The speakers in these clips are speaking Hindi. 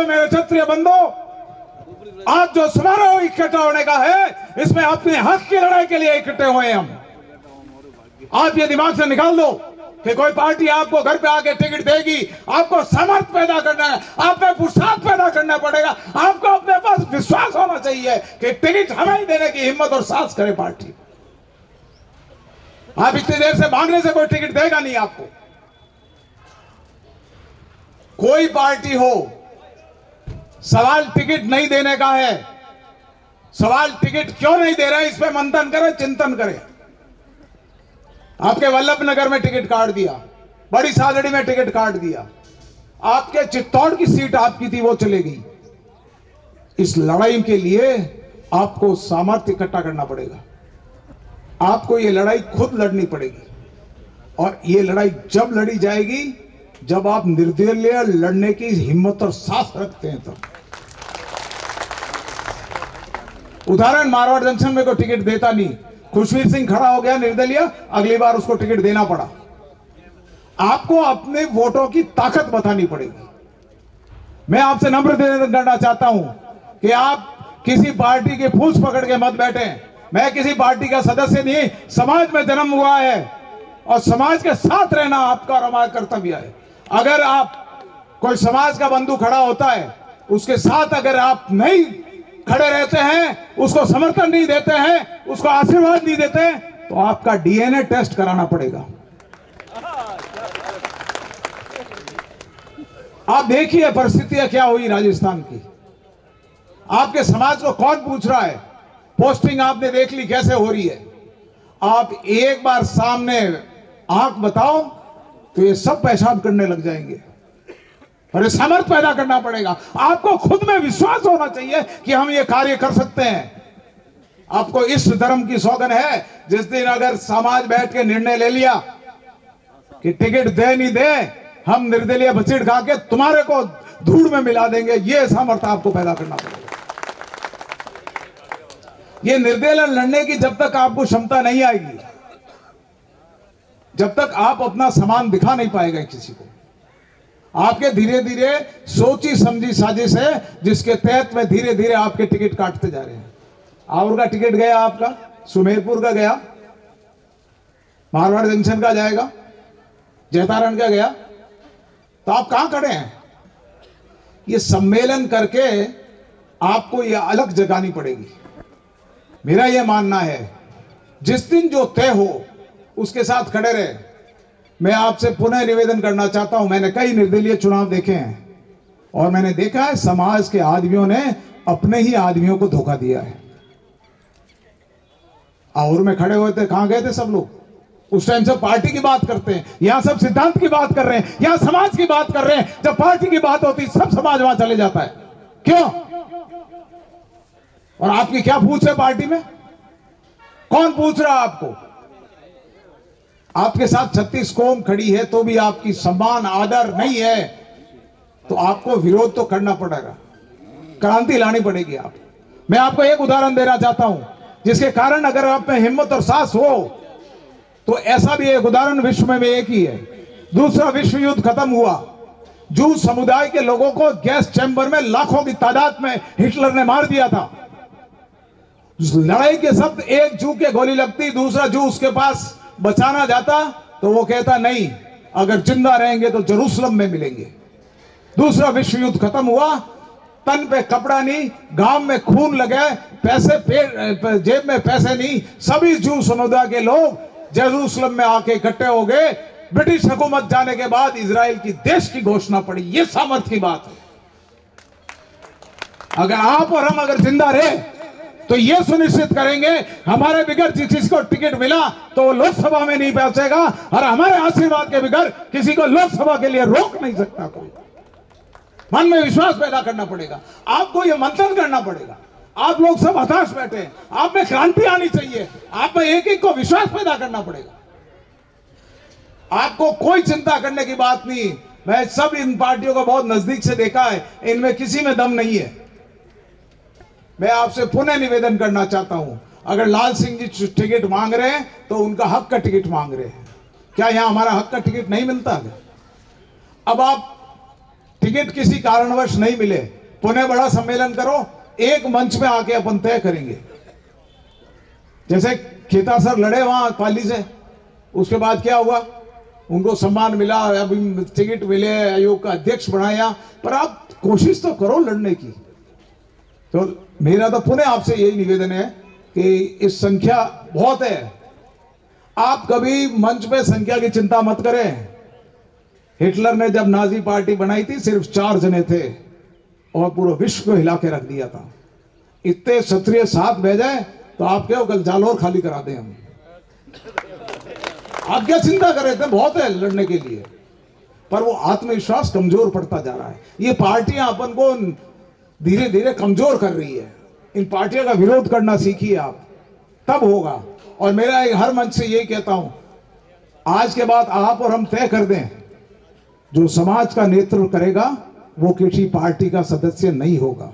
हुए मेरे क्षत्रिय बंधु, आज जो समारोह इकट्ठा होने का है, इसमें अपने हक की लड़ाई के लिए इकट्ठे हुए हम। आप ये दिमाग से निकाल दो कि कोई पार्टी आपको घर पे आके टिकट देगी। आपको सामर्थ्य पैदा करना है, आप में पुरुषार्थ पैदा करना पड़ेगा। आपको अपने पास विश्वास होना चाहिए कि टिकट हमें ही देने की हिम्मत और साहस करे पार्टी। आप इतनी देर से मांगने से कोई टिकट देगा नहीं आपको। कोई पार्टी हो, सवाल टिकट नहीं देने का है। सवाल टिकट क्यों नहीं दे रहे, इस पे मंथन करें, चिंतन करें। आपके वल्लभनगर में टिकट काट दिया, बड़ी सादड़ी में टिकट काट दिया, आपके चित्तौड़ की सीट आपकी थी वो चले गई। इस लड़ाई के लिए आपको सामर्थ्य इकट्ठा करना पड़ेगा। आपको ये लड़ाई खुद लड़नी पड़ेगी, और ये लड़ाई जब लड़ी जाएगी जब आप निर्दलीय लड़ने की हिम्मत और साहस रखते हैं तब। उदाहरण, मारवाड़ जंक्शन में कोई टिकट देता नहीं, खुशवीर सिंह खड़ा हो गया निर्दलीय, अगली बार उसको टिकट देना पड़ा। आपको अपने वोटों की ताकत बतानी पड़ेगी। मैं आपसे नम्र निवेदन करना चाहता हूं कि आप किसी पार्टी के फूस पकड़ के मत बैठे। मैं किसी पार्टी का सदस्य नहीं, समाज में जन्म हुआ है और समाज के साथ रहना आपका और हमारा कर्तव्य है। अगर आप कोई समाज का बंधु खड़ा होता है, उसके साथ अगर आप नहीं खड़े रहते हैं, उसको समर्थन नहीं देते हैं, उसको आशीर्वाद नहीं देते, तो आपका डीएनए टेस्ट कराना पड़ेगा। आप देखिए परिस्थितियां क्या हुई राजस्थान की। आपके समाज को कौन पूछ रहा है? पोस्टिंग आपने देख ली कैसे हो रही है। आप एक बार सामने आंख बताओ तो ये सब पहचान करने लग जाएंगे। और ये सामर्थ्य पैदा करना पड़ेगा। आपको खुद में विश्वास होना चाहिए कि हम ये कार्य कर सकते हैं। आपको इस धर्म की सौगंध है, जिस दिन अगर समाज बैठ के निर्णय ले लिया कि टिकट दे नहीं दे, हम निर्दलीय बसीट खा के तुम्हारे को धूड़ में मिला देंगे, ये सामर्थ्य आपको पैदा करना पड़ेगा। ये निर्दलीय लड़ने की जब तक आपको क्षमता नहीं आएगी, जब तक आप अपना सामान दिखा नहीं पाएगा किसी को। आपके धीरे धीरे सोची समझी साजिश है, जिसके तहत में धीरे धीरे आपके टिकट काटते जा रहे हैं। आवर का टिकट गया, आपका सुमेरपुर का गया, मारवाड़ जंक्शन का जाएगा, जैतारण का गया, तो आप कहां खड़े हैं? ये सम्मेलन करके आपको ये अलग जगानी पड़ेगी। मेरा यह मानना है, जिस दिन जो तय हो उसके साथ खड़े रहे। मैं आपसे पुनः निवेदन करना चाहता हूं, मैंने कई निर्दलीय चुनाव देखे हैं और मैंने देखा है समाज के आदमियों ने अपने ही आदमियों को धोखा दिया है। और में खड़े हुए थे, कहां गए थे सब लोग? उस टाइम से पार्टी की बात करते हैं, यहां सब सिद्धांत की बात कर रहे हैं, यहां समाज की बात कर रहे हैं। जब पार्टी की बात होती सब समाज वहां चले जाता है। क्यों? और आपकी क्या पूछ है पार्टी में? कौन पूछ रहा आपको? आपके साथ 36 कौम खड़ी है तो भी आपकी सम्मान आदर नहीं है, तो आपको विरोध तो करना पड़ेगा, क्रांति लानी पड़ेगी। आप, मैं आपको एक उदाहरण देना चाहता हूं जिसके कारण अगर आप में हिम्मत और साहस हो तो ऐसा भी एक उदाहरण विश्व में एक ही है। दूसरा विश्व युद्ध खत्म हुआ, जूं समुदाय के लोगों को गैस चैम्बर में लाखों की तादाद में हिटलर ने मार दिया था। लड़ाई के शब्द, एक जू के गोली लगती, दूसरा जू उसके पास बचाना जाता तो वो कहता नहीं, अगर जिंदा रहेंगे तो जेरूसलम में मिलेंगे। दूसरा विश्व युद्ध खत्म हुआ, तन पे कपड़ा नहीं, गांव में खून लगे, पैसे जेब में पैसे नहीं, सभी जू समुदाय के लोग जेरूसलम में आके इकट्ठे हो गए। ब्रिटिश हुकूमत जाने के बाद इजराइल की देश की घोषणा पड़ी। ये सामर्थ्य की बात है। अगर आप और हम अगर जिंदा रहे तो यह सुनिश्चित करेंगे हमारे बिगड़ किसी को टिकट मिला तो वो लोकसभा में नहीं पहुंचेगा, और हमारे आशीर्वाद के बिगड़ किसी को लोकसभा के लिए रोक नहीं सकता कोई। मन में विश्वास पैदा करना पड़ेगा, आपको यह मंथन करना पड़ेगा। आप लोग सब हताश बैठे हैं, आप में क्रांति आनी चाहिए, आप में एक एक को विश्वास पैदा करना पड़ेगा। आपको कोई चिंता करने की बात नहीं। मैं सब इन पार्टियों को बहुत नजदीक से देखा है, इनमें किसी में दम नहीं है। मैं आपसे पुनः निवेदन करना चाहता हूं, अगर लाल सिंह जी टिकट मांग रहे हैं तो उनका हक का टिकट मांग रहे हैं। क्या यहां हमारा हक का टिकट नहीं मिलता है? अब आप टिकट किसी कारणवश नहीं मिले, पुणे बड़ा सम्मेलन करो, एक मंच में आके अपन तय करेंगे। जैसे खेता सर लड़े वहां पाली से, उसके बाद क्या हुआ, उनको सम्मान मिला, अभी टिकट मिले, आयोग का अध्यक्ष बनाया, पर आप कोशिश तो करो लड़ने की। तो मेरा तो पुनः आपसे यही निवेदन है कि इस संख्या बहुत है, आप कभी मंच पे संख्या की चिंता मत करें। हिटलर ने जब नाजी पार्टी बनाई थी सिर्फ 4 जने थे और पूरे विश्व को हिला के रख दिया था। इतने क्षत्रिय साथ भेजे तो आप क्या कल जालौर खाली करा दें हम। आप क्या चिंता कर रहे थे, बहुत है लड़ने के लिए, पर वो आत्मविश्वास कमजोर पड़ता जा रहा है। ये पार्टियां अपन को धीरे धीरे कमजोर कर रही है। इन पार्टियों का विरोध करना सीखिए आप, तब होगा। और मेरा हर मंच से यही कहता हूं, आज के बाद आप और हम तय कर दें, जो समाज का नेतृत्व करेगा वो किसी पार्टी का सदस्य नहीं होगा,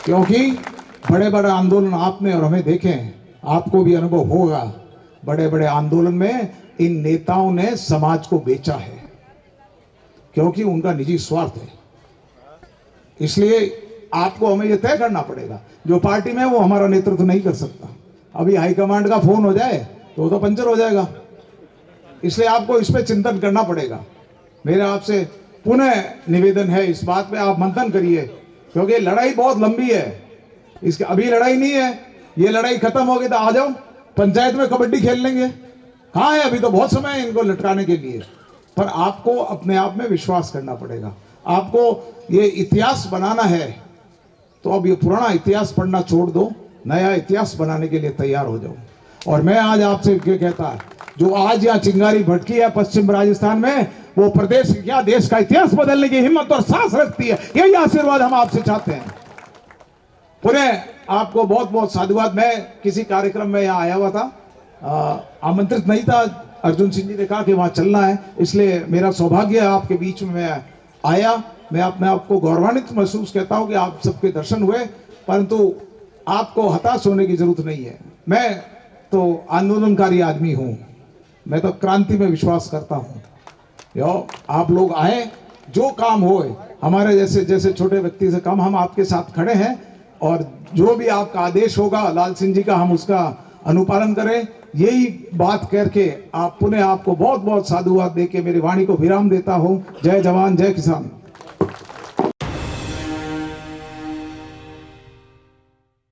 क्योंकि बड़े बड़े आंदोलन आपने और हमें देखे हैं, आपको भी अनुभव होगा। बड़े बड़े आंदोलन में इन नेताओं ने समाज को बेचा है, क्योंकि उनका निजी स्वार्थ है। इसलिए आपको हमें यह तय करना पड़ेगा, जो पार्टी में है वो हमारा नेतृत्व नहीं कर सकता। अभी हाईकमांड का फोन हो जाए तो पंचर हो जाएगा। इसलिए आपको इस पे चिंतन करना पड़ेगा। मेरा आपसे पुनः निवेदन है, इस बात पे आप मंथन करिए, क्योंकि लड़ाई बहुत लंबी है। इसके अभी लड़ाई नहीं है, ये लड़ाई खत्म होगी तो आ जाओ पंचायत में कबड्डी खेल लेंगे। कहाँ है, अभी तो बहुत समय है इनको लटकाने के लिए। पर आपको अपने आप में विश्वास करना पड़ेगा। आपको ये इतिहास बनाना है तो अब ये पुराना इतिहास पढ़ना छोड़ दो, नया इतिहास बनाने के लिए तैयार हो जाओ। और मैं आज आपसे कहता, जो आज यहाँ चिंगारी भटकी है पश्चिम राजस्थान में, वो प्रदेश क्या देश का इतिहास बदलने की हिम्मत और साहस रखती है। यही आशीर्वाद हम आपसे चाहते हैं। पुनः आपको बहुत बहुत साधुवाद। मैं किसी कार्यक्रम में यहाँ आया हुआ था, आमंत्रित नहीं था। अर्जुन सिंह जी ने कहा कि वहां चलना है, इसलिए मेरा सौभाग्य है आपके बीच में मैं आया। मैं अपने आप को गौरवान्वित महसूस करता हूं कि आप सबके दर्शन हुए, परंतु आपको हताश होने की जरूरत नहीं है। मैं तो आंदोलनकारी आदमी हूं, मैं तो क्रांति में विश्वास करता हूं। आप लोग आए, जो काम हो, हमारे जैसे छोटे व्यक्ति से कम, हम आपके साथ खड़े हैं। और जो भी आपका आदेश होगा लाल सिंह जी का, हम उसका अनुपालन करें। यही बात करके आप पुनः आपको बहुत बहुत साधुवाद देके मेरी वाणी को विराम देता हूं। जय जवान जय किसान।